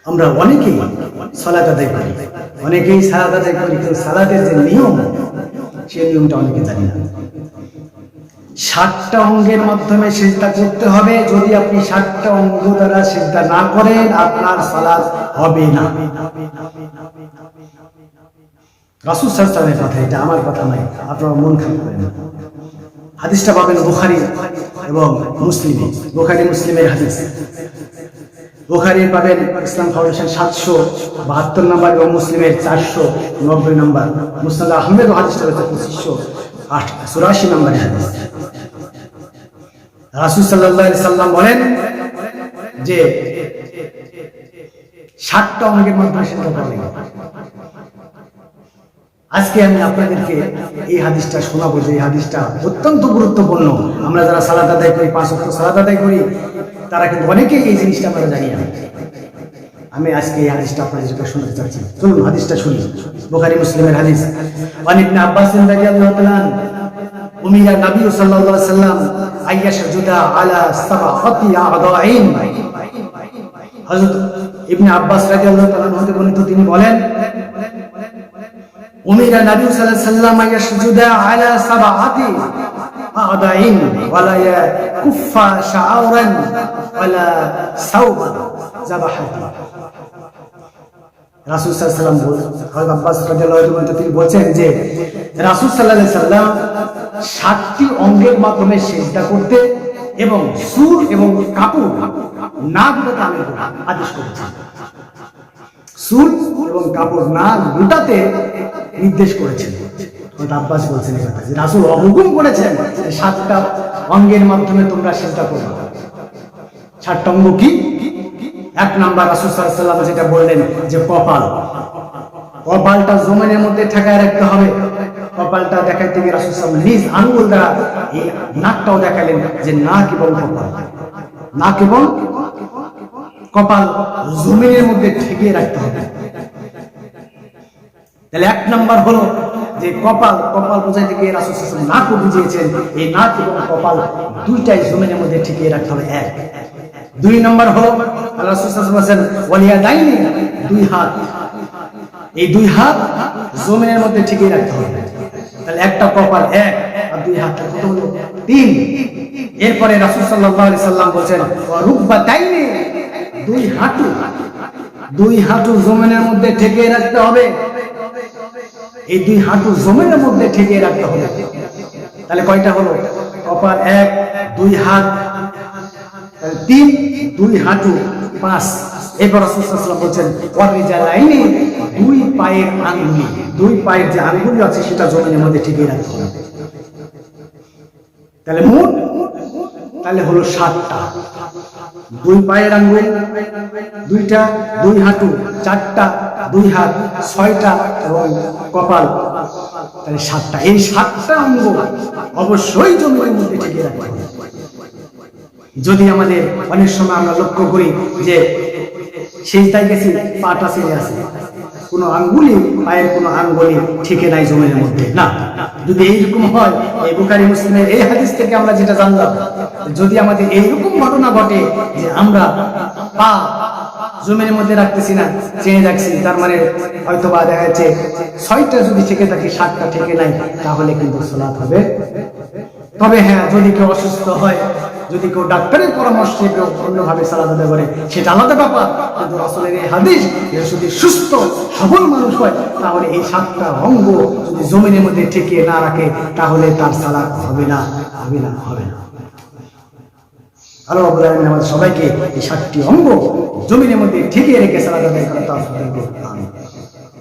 আমরা অনেকেই সালাত আদায় করি, অনেকেই সালাত আদায় করি, কিন্তু সালাতের যে নিয়ম সেই নিয়মটা অনেকে জানি না। 60টা অঙ্গের মাধ্যমে সিজদা করতে হবে। যদি আপনি 60টা অঙ্গ দ্বারা সিজদা না করেন, আপনার সালাত হবে না। রাসূল সাল্লাল্লাহু আলাইহি ওয়াসাল্লামের কথা, এটা আমার কথা নয়, আপনারা মন খারাপ করেন না। হাদিসটা পাবেন বুখারী এবং মুসলিমে। বুখারী মুসলিমের হাদিস। বুখারী পাবেন ইসলাম ফাউন্ডেশন 772 নম্বর এবং মুসলিমের 490 নম্বর। মুসনাদ আহমেদ হাদিসটা হচ্ছে 2584 নম্বরের হাদিস। রাসূল সাল্লাল্লাহু আলাইহি সাল্লাম বলেন যে 60টা অঙ্গের মাধ্যমে সিজদা করতে হবে। আজকে আমি আপনাদেরকে এই হাদিসটা শোনাবো, যে এই হাদিসটা অত্যন্ত গুরুত্বপূর্ণ। আমরা যারা সালাত আদায় করি, 5 ওয়াক্ত সালাত আদায় করি, তারা কিন্তু অনেকেই এই জিনিসটা আমরা জানি না। আমি আজকে এই হাদিসটা আপনাদের সাথে শোনাতে চাচ্ছি। চলুন হাদিসটা শুনি। বুখারী মুসলিমের হাদিস। ওয়ান ইবনে আব্বাস রাদিয়াল্লাহু তাআলা উমিরা নবী সাল্লাল্লাহু আলাইহি ওয়াসাল্লাম আইয়াশজুদা আলা সাবআতি আ'দাইন। হযরত ইবনে আব্বাস রাদিয়াল্লাহু তাআলা হতে বর্ণিত, তিনি বলেন উমিরা নবী সাল্লাল্লাহু আলাইহি ওয়াসাল্লাম আইয়াশজুদা আলা সাবআতি আ'দাইন ওয়ালা ইয়াকুফা শাআরান ওয়ালা সাওবান যাবাহাতি। রাসূল সাল্লাল্লাহু আলাইহি ওয়াসাল্লাম হযরত আব্বাস রাদিয়াল্লাহু তাআলা তিনি বলেন যে রাসূল সাল্লাল্লাহু আলাইহি ওয়াসাল্লাম 60টি অঙ্গের মাধ্যমে সিজদা করতে এবং সুর এবং কাপড় না গুটাতে আদেশ করেছেন। সুর এবং কাপড় না গুটাতে নির্দেশ করেছেন। আব্বাস বলছেন এই কথা যে রাসূল হুকুম করেছেন 7টা অঙ্গের মাধ্যমে তোমরা সিজদা করবে। 7টা অঙ্গ কি? 1 নাম্বার রাসূল সাল্লাল্লাহু আলাইহি ওয়াসাল্লাম যেটা বললেন যে কপাল। কপালটা জমিনের মধ্যে ঠেকায় রাখতে হবে। কপালটা দেখাইতে গিয়ে রাসূল সাল্লাল্লাহু আলাইহি ওয়াসাল্লাম নিজ আঙ্গুল দ্বারা এই নাকটাও দেখালেন যে নাক এবং কপাল, নাক এবং কপাল জমিনের মধ্যে ঠেকিয়ে রাখতে হবে। তাহলে 1 নাম্বার হলো যে কপাল। কপাল বোঝাইতে গিয়ে রাসূল সাল্লাল্লাহু আলাইহি ওয়াসাল্লাম নাকও বুঝিয়েছেন। এই নাক এবং কপাল দুইটাই জমিনের মধ্যে ঠেকিয়ে রাখতে হবে। 1। 2 নাম্বার হলো রাসূল সাল্লাল্লাহু আলাইহি ওয়াসাল্লাম ওয়ালিয়া দাইনি, 2 হাত। এই 2 হাত জমিনের মধ্যে ঠেকিয়ে রাখতে হবে। তাহলে একটা কপাল 1 আর 2 হাত কত হলো? 3। এরপরে রাসূল সাল্লাল্লাহু আলাইহি ওয়াসাল্লাম বলেন ওয়া রুকবাতাইনি, 2 হাঁটু। 2 হাঁটু জমিনের মধ্যে ঠেকিয়ে রাখতে হবে। এই 2 হাঁটু জমিনের মধ্যে ঠেকিয়ে রাখতে হবে। তাহলে কয়টা হলো? কপাল 1, 2 হাত, 3, 2 হাঁটু, 5। এরপর রাসূল সাল্লাল্লাহু আলাইহি ওয়াসাল্লাম বলেন ওয়ারিজালাইনি, 2 পায়ের আঙ্গুল। 2 পায়ের যে আঙ্গুল আছে সেটা জমিনের মধ্যে ঠেকিয়ে রাখতে হবে। তাহলে মোট তাহলে হলো 7টা। 2 পায়ের আঙ্গুল, 2টা, 2 হাঁটু, 4টা, 2 হাত, 6টা এবং কপাল, তাহলে 7টা। এই 7টা অঙ্গ অবশ্যই জমিনের মধ্যে ঠেকিয়ে রাখতে হবে। যদি আমাদের অনেক সময় আমরা লক্ষ্য করি যে সিজদায় গেছি, পাটা ছেড়ে আছে, কোনো আঙ্গুলি, পায়ের কোনো আঙ্গুলি ঠেকে নাই জমিনের মধ্যে, না। যদি এইরকম হয়, এই বুখারী মুসলিমের এই হাদিস থেকে আমরা যেটা জানলাম, যদি আমাদের এইরকম ঘটনা ঘটে যে আমরা পা জমিনের মধ্যে রাখতেছি না, চেয়ে রাখছি, তার মানে হয়তো বা দেখা যাচ্ছে 6টা যদি ঠেকে থাকে, 7টা ঠেকে নাই, তাহলে কিন্তু সালাত হবে। তবে হ্যাঁ, যদি কেউ অসুস্থ হয়, যদি কেউ ডাক্তারের পরামর্শে কেউ অন্যভাবে সালাত আদায় করে, সেটা আলাদা ব্যাপার। কিন্তু রাসূলের এই হাদিস, যদি সুস্থ সবল মানুষ হয়, তাহলে এই 7টা অঙ্গ যদি জমিনের মধ্যে ঠেকিয়ে না রাখে, তাহলে তার সালাত হবে না, হবে না, হবে না। আল্লাহ রাব্বুল আলামিন আমাদের সবাইকে এই 7টি অঙ্গ জমিনের মধ্যে ঠেকিয়ে রেখে সালাত আদায় করার তৌফিক দান করুন। আমিন।